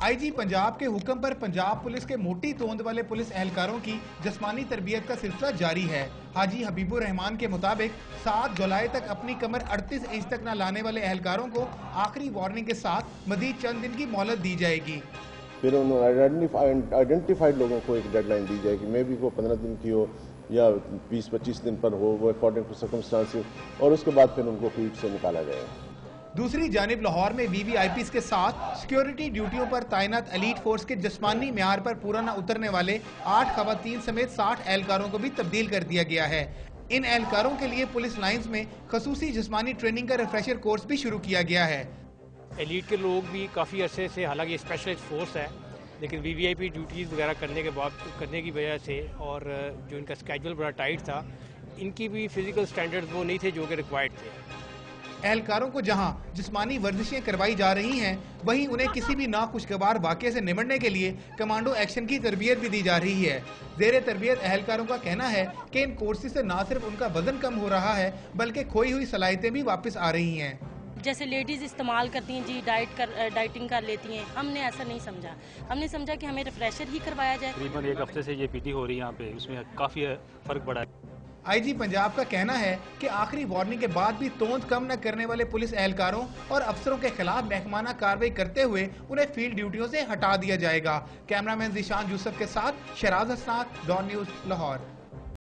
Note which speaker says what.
Speaker 1: आई जी पंजाब के हुक्म पर पंजाब पुलिस के मोटी तोंद वाले पुलिस एहलकारों की जिस्मानी तरबियत का सिलसिला जारी है। हाजी हबीबुर रहमान के मुताबिक 7 जुलाई तक अपनी कमर 38 इंच तक न लाने वाले एहलकारों को आखिरी वार्निंग के साथ मजीद चंद दिन की मोहलत दी जाएगी।
Speaker 2: फिर उन्होंने आइडेंटिफाइड लोगों को एक डेडलाइन दी जाएगी, मे भी वो 15 दिन की हो या 20-25 दिन पर हो, वो अकॉर्डिंग टू सर्कमस्टांसेस, और उसके बाद फिर उनको फील्ड से निकाला जाएगा।
Speaker 1: दूसरी जानिब लाहौर में वीवीआईपीज़ के साथ सिक्योरिटी ड्यूटियों पर तैनात एलीट फोर्स के जिस्मानी म्यार पर पूरा न उतरने वाले 8 खवातीन समेत 60 एहलकारों को भी तब्दील कर दिया गया है। इन एहलकारों के लिए पुलिस लाइंस में खसूसी जिस्मानी ट्रेनिंग का रिफ्रेशर कोर्स भी शुरू किया गया है।
Speaker 3: एलीट के लोग भी काफ़ी अरसे से, हालांकि स्पेशलिस्ट फोर्स है, लेकिन वीवीआईपी ड्यूटीज़ वगैरह करने की वजह से और जो इनका स्केड्यूल बड़ा टाइट था, इनकी भी फिजिकल स्टैंडर्ड्स वो नहीं थे जो कि रिक्वायर्ड थे।
Speaker 1: एहलकारों को जहां जिस्मानी वर्जिशें करवाई जा रही हैं, वहीं उन्हें किसी भी नाखुशगवार वाक़े से निमटने के लिए कमांडो एक्शन की तरबियत भी दी जा रही है। ज़ेरे तरबियत एहलकारों का कहना है कि इन कोर्सेज से न सिर्फ उनका वजन कम हो रहा है, बल्कि खोई हुई सलाहियतें भी वापस आ रही हैं।
Speaker 4: जैसे लेडीज़ इस्तेमाल करती हैं जी, डाइटिंग कर लेती हैं, हमने ऐसा नहीं समझा। हमने समझा कि हमें रिफ्रेशर ही करवाया जाए।
Speaker 5: तकरीबन 1 हफ्ते से ये पीटी हो रही है यहाँ पे, उसमें काफ़ी फ़र्क पड़ा है।
Speaker 1: आईजी पंजाब का कहना है कि आखिरी वार्निंग के बाद भी तोंद कम न करने वाले पुलिस एहलकारों और अफसरों के खिलाफ महकमाना कार्रवाई करते हुए उन्हें फील्ड ड्यूटियों से हटा दिया जाएगा। कैमरामैन ज़ीशान यूसुफ के साथ शराज हसनात, डॉन न्यूज़, लाहौर।